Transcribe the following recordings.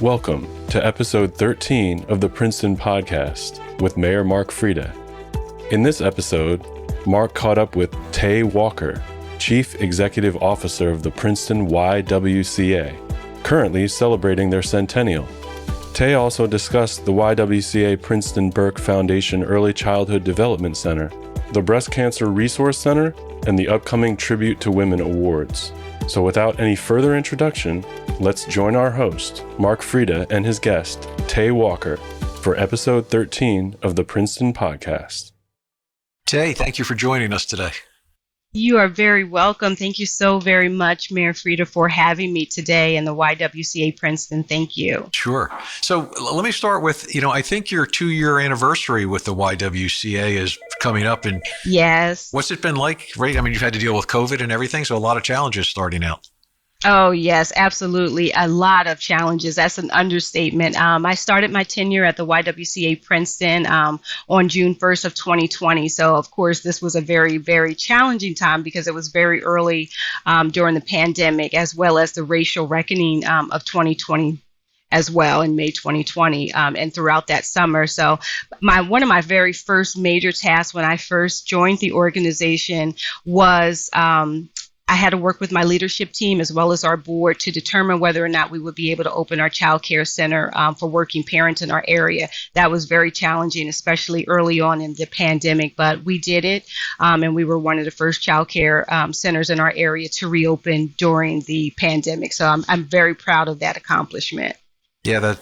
Welcome to episode 13 of the Princeton Podcast with Mayor Mark Freda. In this episode, Mark caught up with Tay Walker, Chief Executive Officer of the Princeton YWCA, currently celebrating their centennial. Tay also discussed the YWCA Princeton Burke Foundation Early Childhood Development Center, the Breast Cancer Resource Center, and the upcoming Tribute to Women Awards. So without any further introduction, let's join our host, Mark Freda, and his guest, Tay Walker, for episode 13 of the Princeton Podcast. Tay, thank you for joining us today. You are very welcome. Thank you so very much, Mayor Freda, for having me today in the YWCA Princeton. Thank you. Sure. So let me start with, I think your 2-year anniversary with the YWCA is coming up. And yes. What's it been like, right? I mean, you've had to deal with COVID and everything, so a lot of challenges starting out. Oh, yes, absolutely. A lot of challenges. That's an understatement. I started my tenure at the YWCA Princeton on June 1st of 2020. So, of course, this was a very, very challenging time because it was very early during the pandemic, as well as the racial reckoning of 2020 as well in May 2020 and throughout that summer. So one of my very first major tasks when I first joined the organization was I had to work with my leadership team as well as our board to determine whether or not we would be able to open our child care center for working parents in our area. That was very challenging, especially early on in the pandemic, but we did it. And we were one of the first child care centers in our area to reopen during the pandemic. So I'm very proud of that accomplishment. Yeah,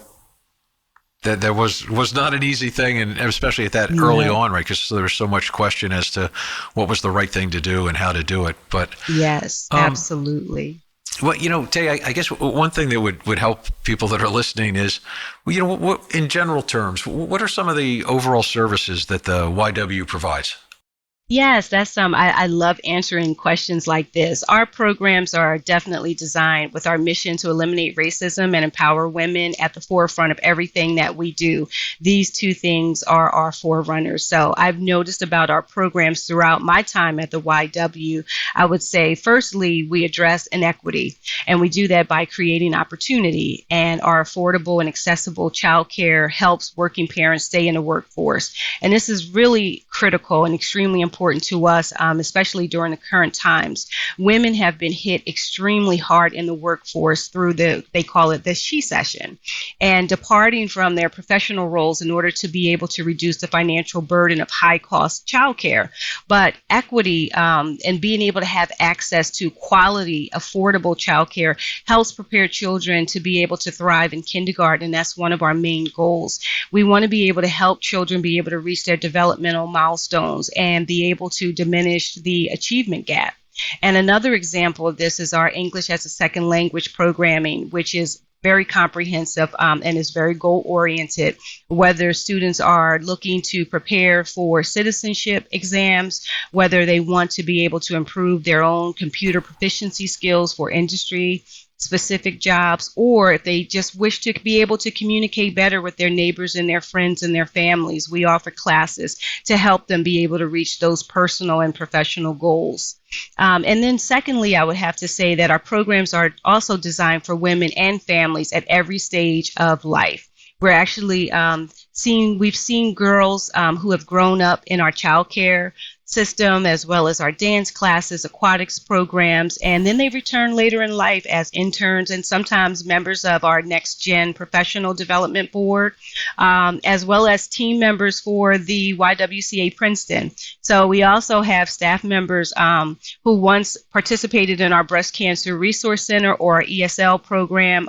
that was not an easy thing, and especially at that early on, right? Because there was so much question as to what was the right thing to do and how to do it. But yes, absolutely. Well, Tay, I guess one thing that would help people that are listening is, what, in general terms, what are some of the overall services that the YW provides? Yes, that's I love answering questions like this. Our programs are definitely designed with our mission to eliminate racism and empower women at the forefront of everything that we do. These two things are our forerunners. So I've noticed about our programs throughout my time at the YW, I would say, firstly, we address inequity, and we do that by creating opportunity. And our affordable and accessible childcare helps working parents stay in the workforce. And this is really critical and extremely important to us, especially during the current times. Women have been hit extremely hard in the workforce through they call it the she session, and departing from their professional roles in order to be able to reduce the financial burden of high cost childcare. But equity and being able to have access to quality, affordable childcare helps prepare children to be able to thrive in kindergarten. And that's one of our main goals. We want to be able to help children be able to reach their developmental milestones and be able to diminish the achievement gap. And another example of this is our English as a Second Language programming, which is very comprehensive and is very goal-oriented, whether students are looking to prepare for citizenship exams, whether they want to be able to improve their own computer proficiency skills for industry specific jobs, or if they just wish to be able to communicate better with their neighbors and their friends and their families. We offer classes to help them be able to reach those personal and professional goals. And then secondly, I would have to say that our programs are also designed for women and families at every stage of life. We're actually we've seen girls who have grown up in our childcare system, as well as our dance classes, aquatics programs, and then they return later in life as interns and sometimes members of our Next Gen Professional Development Board, as well as team members for the YWCA Princeton. So we also have staff members who once participated in our Breast Cancer Resource Center or our ESL program.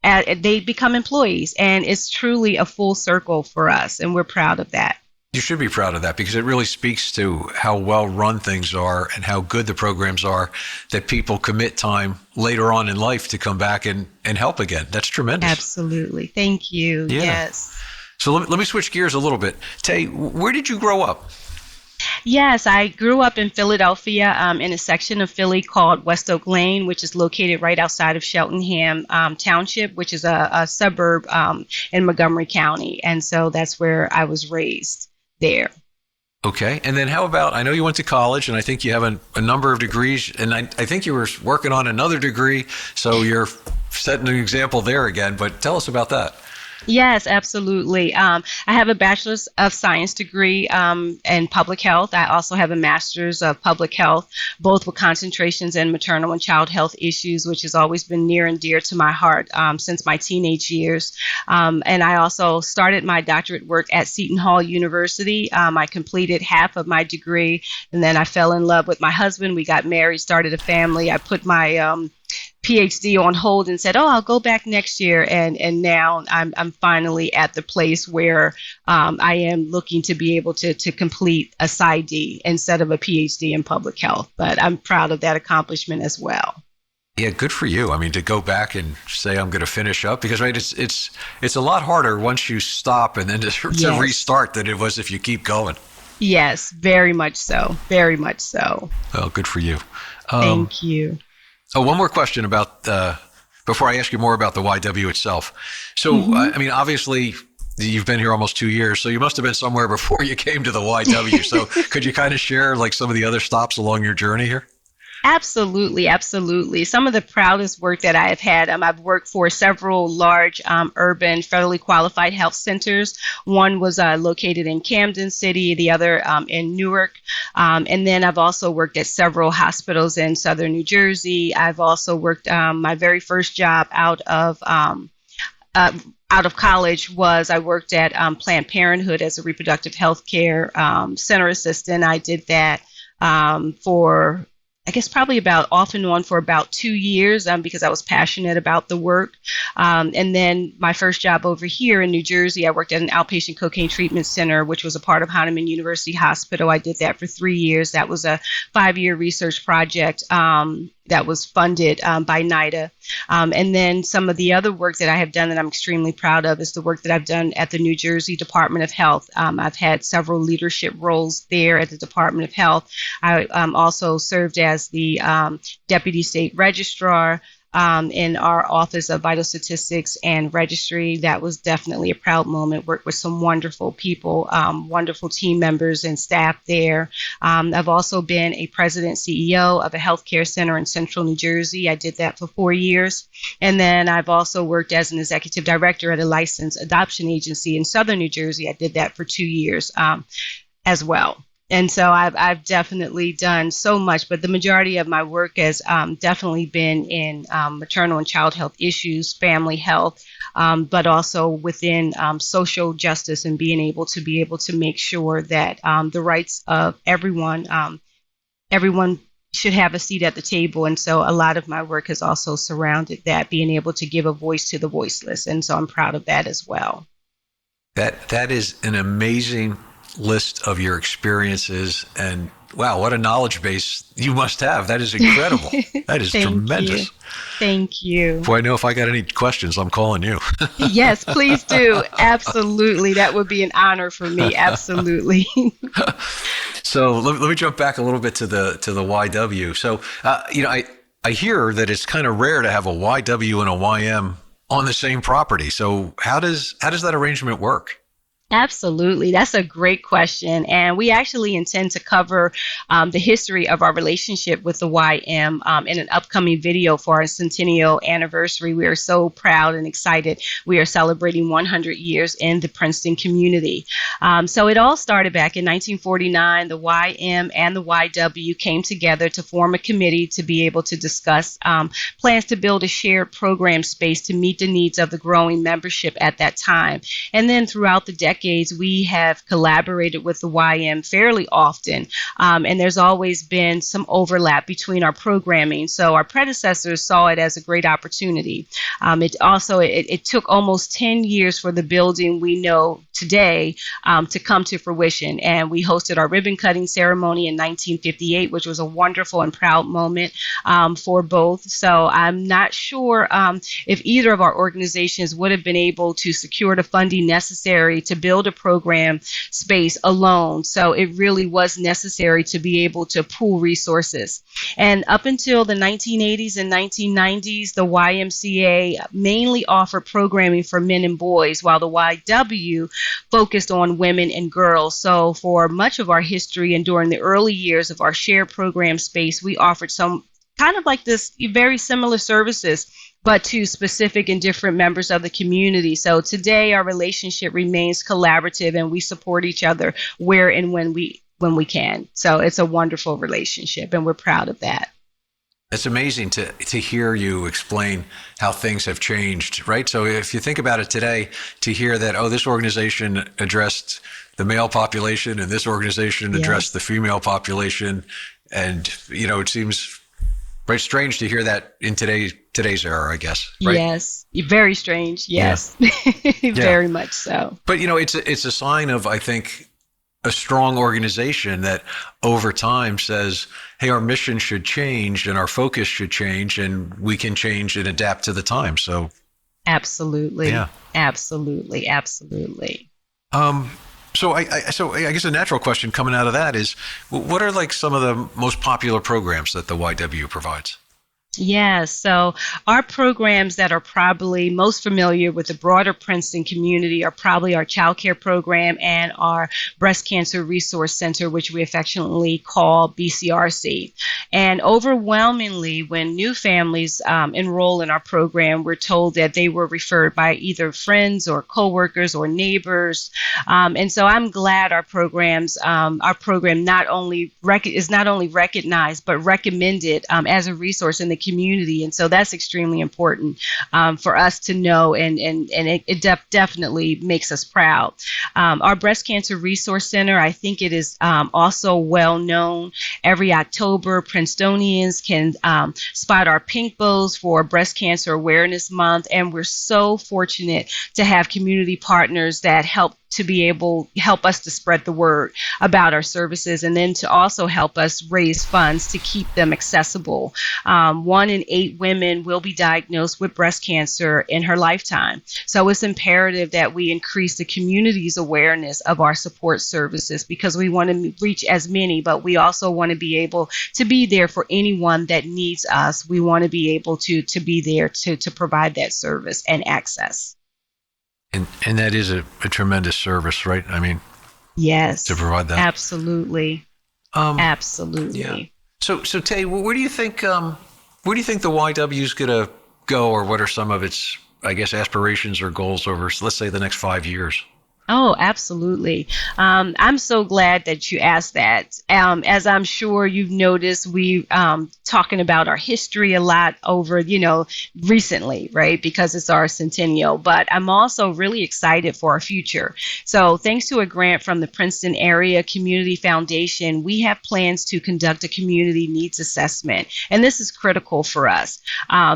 They become employees, and it's truly a full circle for us, and we're proud of that. You should be proud of that, because it really speaks to how well run things are and how good the programs are, that people commit time later on in life to come back and help again. That's tremendous. Absolutely. Thank you. Yeah. Yes. So let me switch gears a little bit. Tay, where did you grow up? Yes, I grew up in Philadelphia in a section of Philly called West Oak Lane, which is located right outside of Cheltenham Township, which is a suburb in Montgomery County. And so that's where I was raised there. Okay. And then how about, I know you went to college, and I think you have a number of degrees, and I think you were working on another degree. So you're setting an example there again, but tell us about that. Yes, absolutely. I have a bachelor's of science degree in public health. I also have a master's of public health, both with concentrations in maternal and child health issues, which has always been near and dear to my heart since my teenage years. And I also started my doctorate work at Seton Hall University. I completed half of my degree, and then I fell in love with my husband. We got married, started a family. I put my PhD on hold and said, I'll go back next year. And now I'm finally at the place where I am looking to be able to complete a PsyD instead of a PhD in public health. But I'm proud of that accomplishment as well. Yeah, good for you. I mean, to go back and say I'm going to finish up, because right, it's a lot harder once you stop and then to restart than it was if you keep going. Yes, very much so. Very much so. Well, good for you. Thank you. Oh, one more question about before I ask you more about the YW itself. So, I mean, obviously, you've been here almost 2 years, so you must have been somewhere before you came to the YW. So, could you kind of share like some of the other stops along your journey here? Absolutely, absolutely. Some of the proudest work that I have had, I've worked for several large urban federally qualified health centers. One was located in Camden City, the other in Newark. And then I've also worked at several hospitals in southern New Jersey. I've also worked my very first job out of college was I worked at Planned Parenthood as a reproductive health care center assistant. I did that for I guess probably about off and on for about 2 years because I was passionate about the work. And then my first job over here in New Jersey, I worked at an outpatient cocaine treatment center, which was a part of Hahnemann University Hospital. I did that for 3 years. That was a 5-year research project that was funded by NIDA. And then some of the other work that I have done that I'm extremely proud of is the work that I've done at the New Jersey Department of Health. I've had several leadership roles there at the Department of Health. I also served as the Deputy State Registrar in our Office of Vital Statistics and Registry. That was definitely a proud moment. Worked with some wonderful people, wonderful team members and staff there. I've also been a president CEO of a healthcare center in central New Jersey. I did that for 4 years. And then I've also worked as an executive director at a licensed adoption agency in southern New Jersey. I did that for 2 years as well. And so I've definitely done so much, but the majority of my work has definitely been in maternal and child health issues, family health, but also within social justice and being able to make sure that the rights of everyone should have a seat at the table. And so a lot of my work has also surrounded that, being able to give a voice to the voiceless. And so I'm proud of that as well. That is an amazing list of your experiences, and wow, what a knowledge base you must have. That is incredible. That is tremendous. Thank you. Boy, I know if I got any questions, I'm calling you. Yes, please do. Absolutely. That would be an honor for me. Absolutely. So let me jump back a little bit to the YW. So, I hear that it's kind of rare to have a YW and a YM on the same property. So how does that arrangement work? Absolutely. That's a great question. And we actually intend to cover the history of our relationship with the YM in an upcoming video for our centennial anniversary. We are so proud and excited. We are celebrating 100 years in the Princeton community. So it all started back in 1949. The YM and the YW came together to form a committee to be able to discuss plans to build a shared program space to meet the needs of the growing membership at that time. And then throughout the decades, we have collaborated with the YM fairly often, and there's always been some overlap between our programming. So our predecessors saw it as a great opportunity. It took almost 10 years for the building we know today to come to fruition, and we hosted our ribbon cutting ceremony in 1958, which was a wonderful and proud moment for both. So I'm not sure if either of our organizations would have been able to secure the funding necessary to build a program space alone. So it really was necessary to be able to pool resources. And up until the 1980s and 1990s, the YMCA mainly offered programming for men and boys, while the YW focused on women and girls. So for much of our history and during the early years of our shared program space, we offered some kind of like this very similar services but to specific and different members of the community. So today our relationship remains collaborative, and we support each other where and when we can. So it's a wonderful relationship, and we're proud of that. It's amazing to hear you explain how things have changed, right? So if you think about it today, to hear that, oh, this organization addressed the male population and this organization addressed the female population. And, it seems very strange to hear that in today's era, I guess. Right? Yes, very strange. Yes, yeah. Very much so. But, it's a sign of, I think, a strong organization that over time says, hey, our mission should change and our focus should change, and we can change and adapt to the time. So absolutely. Yeah. Absolutely. So I guess a natural question coming out of that is, what are like some of the most popular programs that the YW provides? Yeah, so our programs that are probably most familiar with the broader Princeton community are probably our child care program and our Breast Cancer Resource Center, which we affectionately call BCRC. And overwhelmingly, when new families enroll in our program, we're told that they were referred by either friends or coworkers or neighbors. And so I'm glad our program not only is not only recognized, but recommended as a resource in the community. And so that's extremely important for us to know, and it definitely makes us proud. Our Breast Cancer Resource Center, I think it is also well known. Every October, Princetonians can spot our pink bows for Breast Cancer Awareness Month, and we're so fortunate to have community partners that help us to spread the word about our services, and then to also help us raise funds to keep them accessible. 1 in 8 women will be diagnosed with breast cancer in her lifetime. So it's imperative that we increase the community's awareness of our support services, because we want to reach as many, but we also want to be able to be there for anyone that needs us. We want to be able to be there to provide that service and access. And that is a tremendous service, right? I mean, yes, to provide that. Absolutely. Absolutely. Yeah. So Tay, where do you think the YW is going to go, or what are some of its, I guess, aspirations or goals over, let's say, the next 5 years? Oh, absolutely. I'm so glad that you asked that. As I'm sure you've noticed, we talking about our history a lot over, recently, right? Because it's our centennial. But I'm also really excited for our future. So thanks to a grant from the Princeton Area Community Foundation, we have plans to conduct a community needs assessment. And this is critical for us.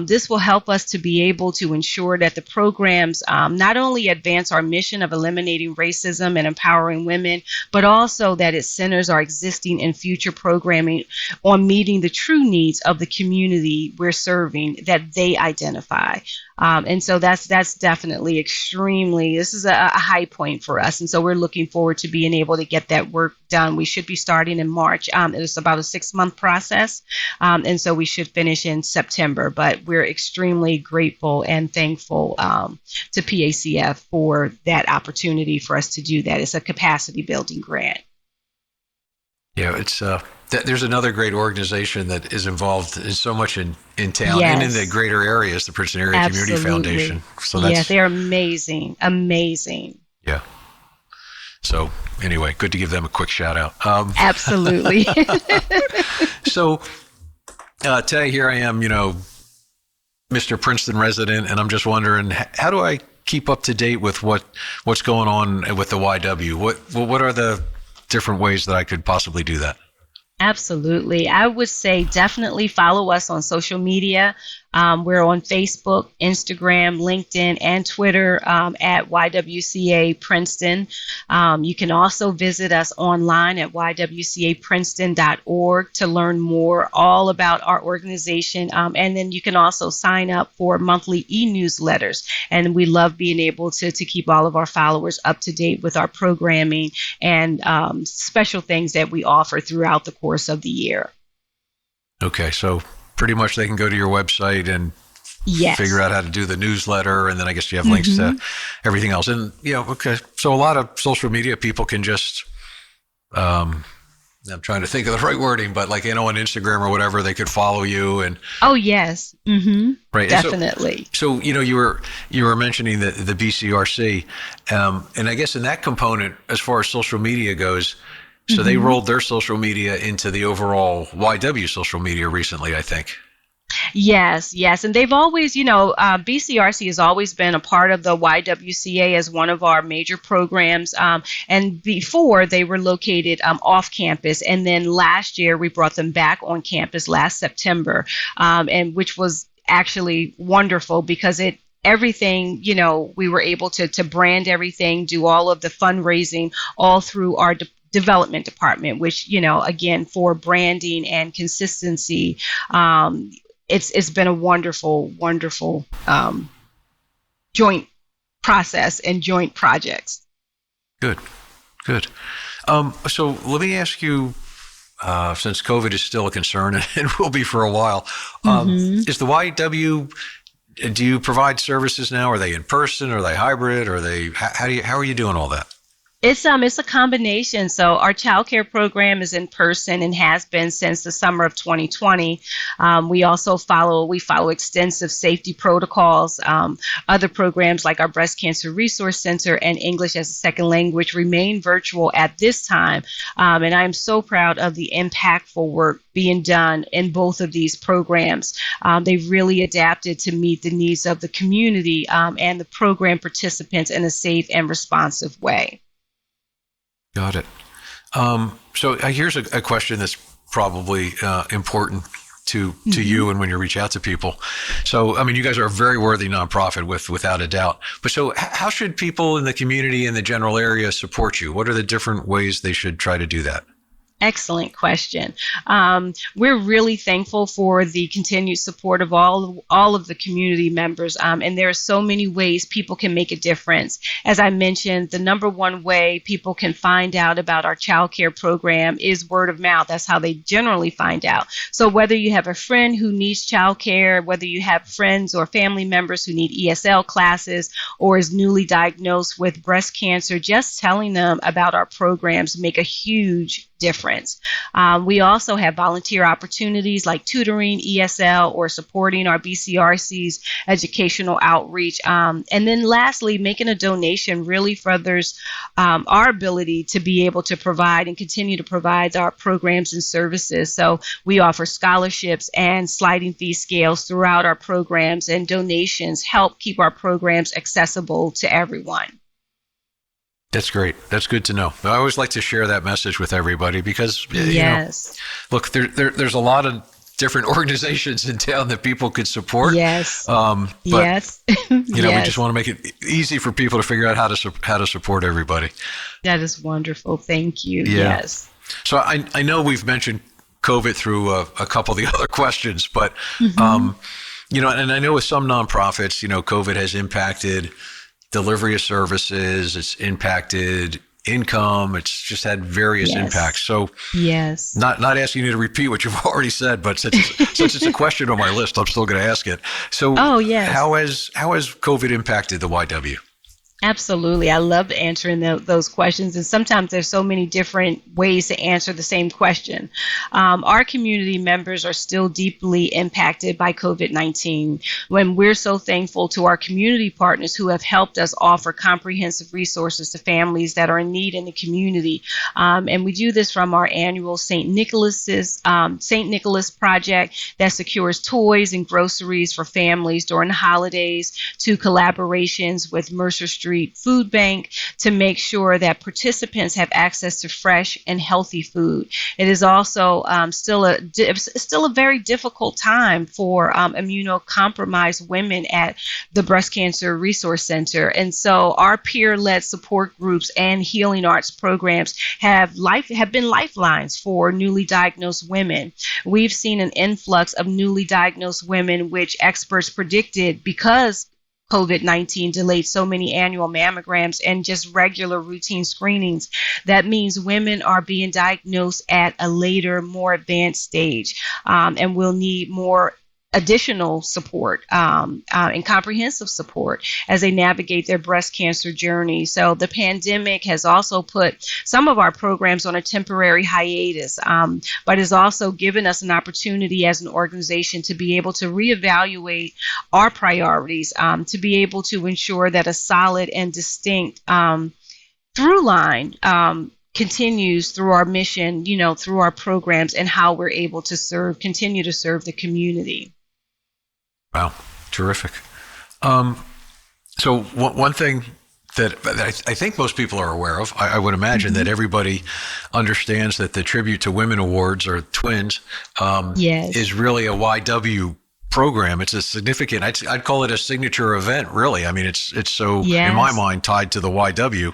This will help us to be able to ensure that the programs not only advance our mission of eliminating racism and empowering women, but also that it centers our existing and future programming on meeting the true needs of the community we're serving that they identify. And so that's definitely this is a high point for us. And so we're looking forward to being able to get that work done. We should be starting in March. It's about a 6-month process. And so we should finish in September, but we're extremely grateful and thankful to PACF for that opportunity for us to do that. It's a capacity building grant. Yeah, it's there's another great organization that is involved in so much in town and in the greater areas, the Princeton Area Community Foundation. So they're amazing. Yeah. So anyway, good to give them a quick shout out. Absolutely. So Tay, here I am, Mr. Princeton resident, and I'm just wondering, how do I keep up to date with what's going on with the YW? What are the different ways that I could possibly do that? Absolutely. I would say definitely follow us on social media. We're on Facebook, Instagram, LinkedIn, and Twitter at YWCA Princeton. You can also visit us online at ywcaprinceton.org to learn more all about our organization. And then you can also sign up for monthly e-newsletters. And we love being able to keep all of our followers up to date with our programming and special things that we offer throughout the course of the year. Okay, so pretty much they can go to your website and figure out how to do the newsletter, and then I guess you have links to everything else. And okay, so a lot of social media people can just I'm trying to think of the right wording, but like, on Instagram or whatever, they could follow you and. Oh, yes. Mm-hmm. Right. Definitely. So, you were mentioning the BCRC, and I guess in that component, as far as social media goes, so they rolled their social media into the overall YW social media recently, I think. Yes, yes. And they've always, BCRC has always been a part of the YWCA as one of our major programs. And before they were located off campus. And then last year we brought them back on campus last September, and which was actually wonderful because everything, we were able to brand everything, do all of the fundraising all through our development department, which, again, for branding and consistency, it's been a wonderful, wonderful joint process and joint projects. Good. So let me ask you, since COVID is still a concern and will be for a while, is the YW, do you provide services now? Are they in person? Are they hybrid? How are you doing all that? It's a combination. So our child care program is in person and has been since the summer of 2020. We also follow extensive safety protocols. Other programs like our Breast Cancer Resource Center and English as a Second Language remain virtual at this time. And I'm so proud of the impactful work being done in both of these programs. They've really adapted to meet the needs of the community and the program participants in a safe and responsive way. Got it. So here's a question that's probably important to you and when you reach out to people. So, I mean, you guys are a very worthy nonprofit without a doubt. But so how should people in the community in the general area support you? What are the different ways they should try to do that? Excellent question. We're really thankful for the continued support of all of the community members. And there are so many ways people can make a difference. As I mentioned, the number one way people can find out about our child care program is word of mouth. That's how they generally find out. So whether you have a friend who needs child care, whether you have friends or family members who need ESL classes or is newly diagnosed with breast cancer, just telling them about our programs make a huge difference. We also have volunteer opportunities like tutoring, ESL, or supporting our BCRC's educational outreach. And then lastly, making a donation really furthers our ability to be able to provide and continue to provide our programs and services. So we offer scholarships and sliding fee scales throughout our programs, and donations help keep our programs accessible to everyone. That's great. That's good to know. I always like to share that message with everybody because, yes. Look, there's a lot of different organizations in town that people could support. Yes. But, yes. We just want to make it easy for people to figure out how to support everybody. That is wonderful. Thank you. Yeah. Yes. So I know we've mentioned COVID through a couple of the other questions, but, and I know with some nonprofits, COVID has impacted delivery of services, it's impacted income, it's just had various impacts. So yes, not asking you to repeat what you've already said, but since it's a question on my list, I'm still going to ask it. So how has COVID impacted the YW? Absolutely. I love answering those questions. And sometimes there's so many different ways to answer the same question. Our community members are still deeply impacted by COVID-19. When we're so thankful to our community partners who have helped us offer comprehensive resources to families that are in need in the community. And we do this from our annual St. Nicholas project that secures toys and groceries for families during the holidays, to collaborations with Mercer Street Food Bank to make sure that participants have access to fresh and healthy food. It is also still a very difficult time for immunocompromised women at the Breast Cancer Resource Center. And so our peer-led support groups and healing arts programs have been lifelines for newly diagnosed women. We've seen an influx of newly diagnosed women, which experts predicted because COVID-19 delayed so many annual mammograms and just regular routine screenings. That means women are being diagnosed at a later, more advanced stage, and will need more additional support and comprehensive support as they navigate their breast cancer journey. So the pandemic has also put some of our programs on a temporary hiatus, but has also given us an opportunity as an organization to be able to reevaluate our priorities, to be able to ensure that a solid and distinct through line continues through our mission, through our programs and how we're able to continue to serve the community. Wow, terrific. So one thing that I think most people are aware of, I would imagine that everybody understands that the Tribute to Women Awards, or Twins, is really a YW program. It's a significant, I'd call it a signature event, really. I mean, it's so, in my mind, tied to the YW.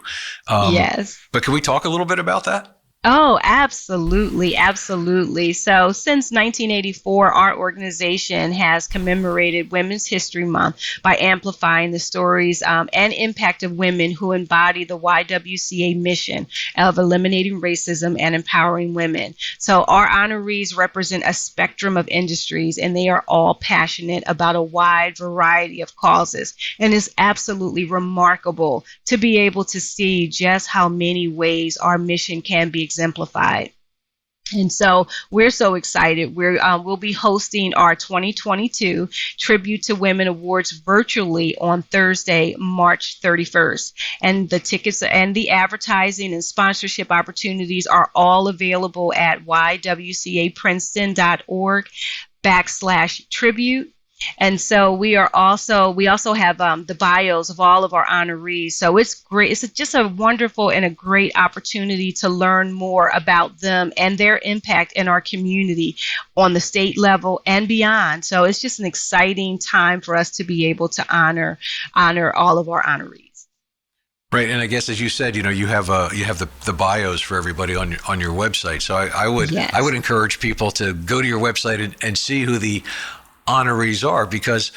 But can we talk a little bit about that? Oh, absolutely. Absolutely. So since 1984, our organization has commemorated Women's History Month by amplifying the stories and impact of women who embody the YWCA mission of eliminating racism and empowering women. So our honorees represent a spectrum of industries, and they are all passionate about a wide variety of causes. And it's absolutely remarkable to be able to see just how many ways our mission can be exemplified. And so we're so excited. We'll be hosting our 2022 Tribute to Women Awards virtually on Thursday, March 31st. And the tickets and the advertising and sponsorship opportunities are all available at ywcaprinceton.org/tribute. And so we also have the bios of all of our honorees. So it's great. It's just a wonderful and a great opportunity to learn more about them and their impact in our community on the state level and beyond. So it's just an exciting time for us to be able to honor all of our honorees. Right, and I guess as you said, you have the bios for everybody on your website. So I would encourage people to go to your website and see who the honorees are, because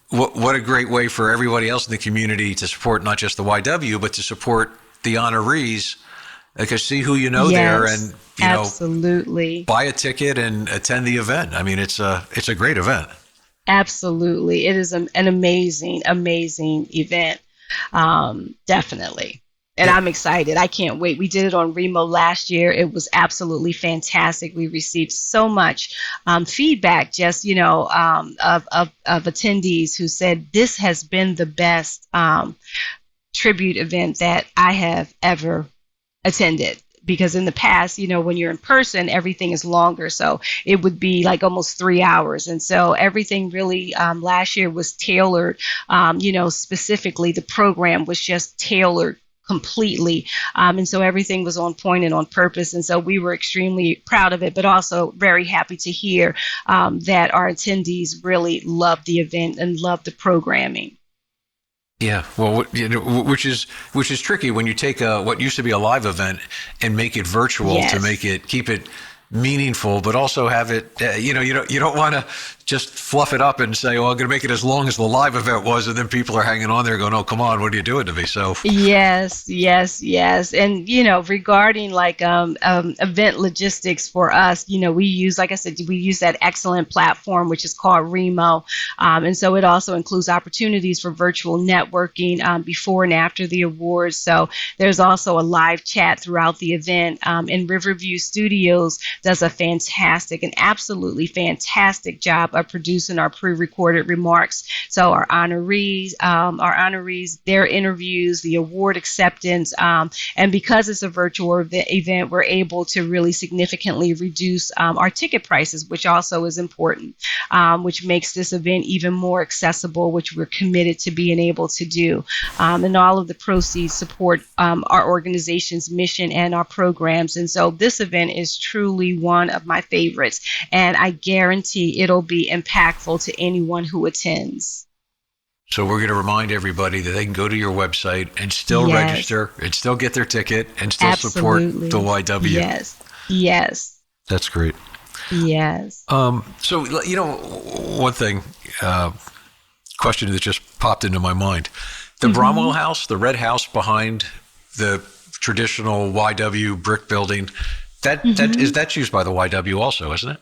what a great way for everybody else in the community to support not just the YW, but to support the honorees. Because see who there, and absolutely buy a ticket and attend the event. I mean, it's a great event. Absolutely, it is an amazing event. Definitely. And I'm excited. I can't wait. We did it on Remo last year. It was absolutely fantastic. We received so much feedback, just, of attendees who said this has been the best tribute event that I have ever attended. Because in the past, when you're in person, everything is longer. So it would be like almost 3 hours. And so everything really last year was tailored, specifically the program was just tailored completely. And so everything was on point and on purpose. And so we were extremely proud of it, but also very happy to hear that our attendees really loved the event and loved the programming. Yeah, well, which is tricky when you take what used to be a live event and make it virtual to keep it meaningful, but also have it, you don't want to just fluff it up and say, well, I'm going to make it as long as the live event was. And then people are hanging on there going, oh, come on, what are you doing to me? So yes. And, regarding like event logistics for us, we use, like I said, we use that excellent platform, which is called Remo. And so it also includes opportunities for virtual networking before and after the awards. So there's also a live chat throughout the event. And Riverview Studios does a fantastic and absolutely fantastic job of producing our pre-recorded remarks. So our honorees, their interviews, the award acceptance, and because it's a virtual event, we're able to really significantly reduce our ticket prices, which also is important, which makes this event even more accessible, which we're committed to being able to do. And all of the proceeds support our organization's mission and our programs. And so this event is truly one of my favorites, and I guarantee it'll be impactful to anyone who attends. So we're going to remind everybody that they can go to your website and still register and still get their ticket and still support the YW. Yes. That's great. Yes. So, one thing, question that just popped into my mind. The Bromwell House, the red house behind the traditional YW brick building, that's used by the YW also, isn't it?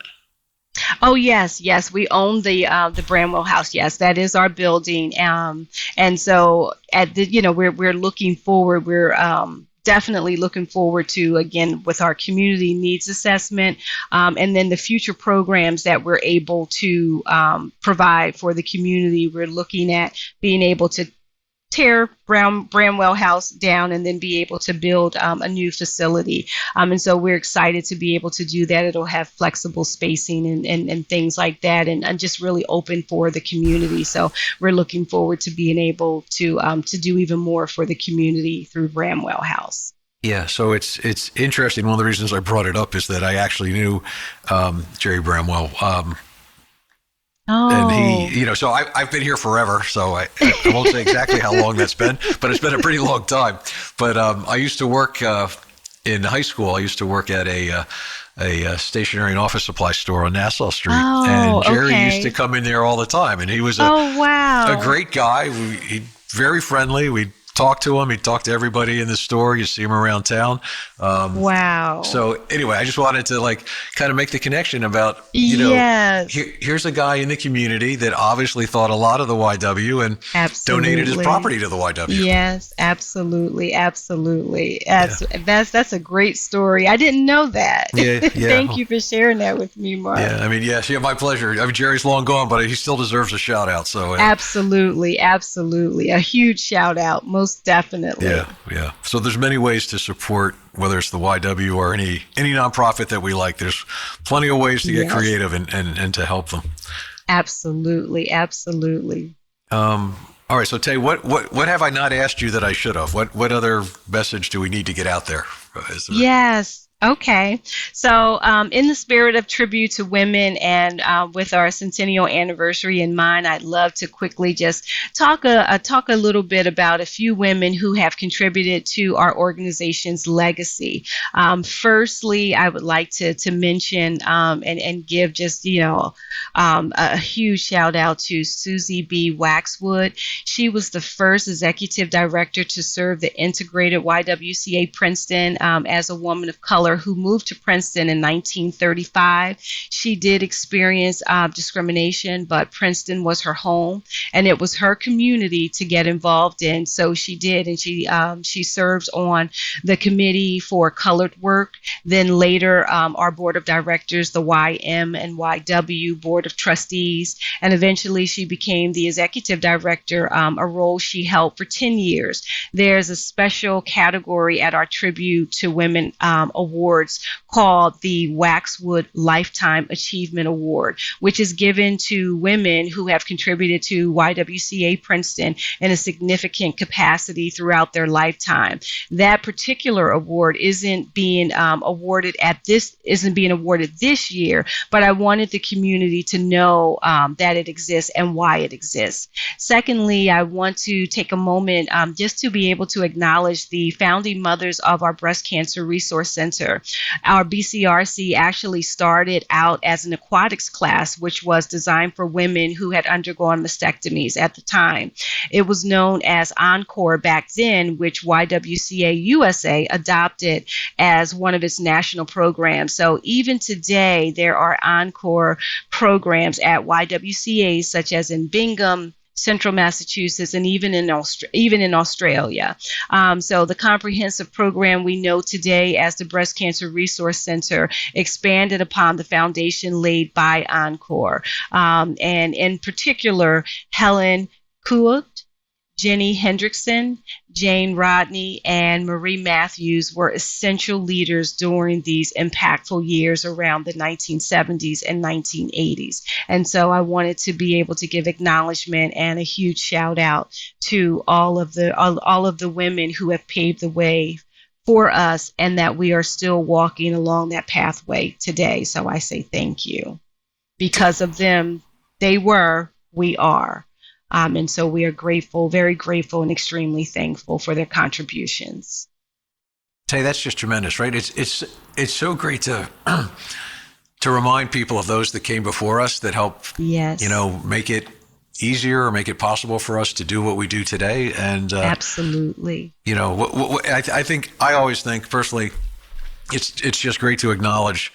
Oh yes, yes, we own the Bramwell House. Yes, that is our building. And so at the we're looking forward. We're definitely looking forward to, again, with our community needs assessment, and then the future programs that we're able to provide for the community. We're looking at being able to tear Bramwell House down and then be able to build a new facility. And so we're excited to be able to do that. It'll have flexible spacing and things like that, and just really open for the community. So we're looking forward to being able to do even more for the community through Bramwell House. Yeah, so it's interesting. One of the reasons I brought it up is that I actually knew Jerry Bramwell. And he, so I've been here forever, so I won't say exactly how long that's been, but it's been a pretty long time. But I used to work in high school. I used to work at a stationery and office supply store on Nassau Street, and Jerry used to come in there all the time. And he was a great guy. He very friendly. We'd talk to him. He'd talk to everybody in the store. You see him around town. Wow. So anyway, I just wanted to kind of make the connection about, yes. Here's a guy in the community that obviously thought a lot of the YW and donated his property to the YW. Yes, absolutely. Absolutely. That's a great story. I didn't know that. Yeah. Thank you for sharing that with me, Mark. Yeah. I mean, yes, my pleasure. I mean, Jerry's long gone, but he still deserves a shout out. So absolutely. A huge shout out. Most definitely. Yeah. So there's many ways to support, whether it's the YW or any nonprofit that we like. There's plenty of ways to get creative and to help them. Absolutely. All right. So Tay, what have I not asked you that I should have? What other message do we need to get out there? Yes. Okay. So in the spirit of tribute to women and with our centennial anniversary in mind, I'd love to quickly just talk a little bit about a few women who have contributed to our organization's legacy. Firstly, I would like to mention and give just, a huge shout out to Susie B. Waxwood. She was the first executive director to serve the integrated YWCA Princeton as a woman of color who moved to Princeton in 1935. She did experience discrimination, but Princeton was her home, and it was her community to get involved in. So she did, and she serves on the committee for colored work. Then later, our board of directors, the YM and YW board of trustees, and eventually she became the executive director, a role she held for 10 years. There's a special category at our Tribute to Women awards called the Waxwood Lifetime Achievement Award, which is given to women who have contributed to YWCA Princeton in a significant capacity throughout their lifetime. That particular award isn't being awarded this year, but I wanted the community to know that it exists and why it exists. Secondly, I want to take a moment just to be able to acknowledge the founding mothers of our Breast Cancer Resource Center. Our BCRC actually started out as an aquatics class, which was designed for women who had undergone mastectomies at the time. It was known as Encore back then, which YWCA USA adopted as one of its national programs. So even today, there are Encore programs at YWCA, such as in Bingham, Central Massachusetts, and even in Australia. So the comprehensive program we know today as the Breast Cancer Resource Center expanded upon the foundation laid by Encore. And in particular, Helen Kuot, Jenny Hendrickson, Jane Rodney, and Marie Matthews were essential leaders during these impactful years around the 1970s and 1980s. And so I wanted to be able to give acknowledgement and a huge shout out to all of the women who have paved the way for us and that we are still walking along that pathway today. So I say thank you. Because of them, we are. And so we are grateful, very grateful, and extremely thankful for their contributions. Tay, that's just tremendous, right? It's so great to remind people of those that came before us that help, make it easier or make it possible for us to do what we do today. And absolutely, I always think personally, it's just great to acknowledge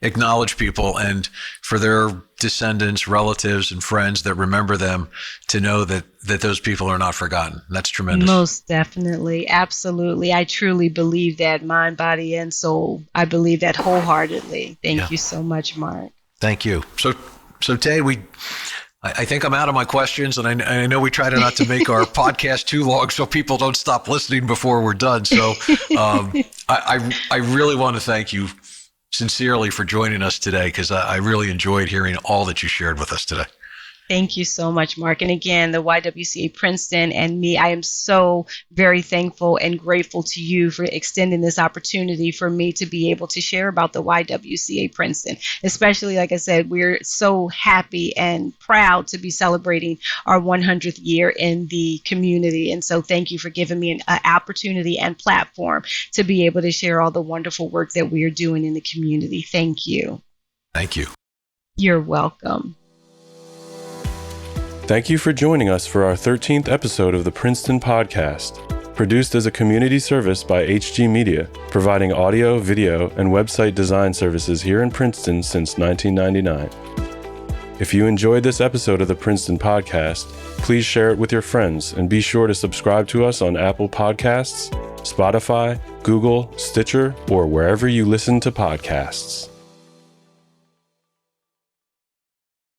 acknowledge people, and for their descendants, relatives, and friends that remember them to know that those people are not forgotten. That's tremendous. Most definitely. Absolutely. I truly believe that, mind, body, and soul. I believe that wholeheartedly. Thank you so much, Mark. Thank you. So Tay, I think I'm out of my questions, and I know we try to not to make our podcast too long so people don't stop listening before we're done. So I really want to thank you sincerely for joining us today, because I really enjoyed hearing all that you shared with us today. Thank you so much, Mark. And again, the YWCA Princeton and me, I am so very thankful and grateful to you for extending this opportunity for me to be able to share about the YWCA Princeton. Especially, like I said, we're so happy and proud to be celebrating our 100th year in the community. And so thank you for giving me an opportunity and platform to be able to share all the wonderful work that we are doing in the community. Thank you. Thank you. You're welcome. Thank you for joining us for our 13th episode of the Princeton Podcast, produced as a community service by HG Media, providing audio, video, and website design services here in Princeton since 1999. If you enjoyed this episode of the Princeton Podcast, please share it with your friends and be sure to subscribe to us on Apple Podcasts, Spotify, Google, Stitcher, or wherever you listen to podcasts.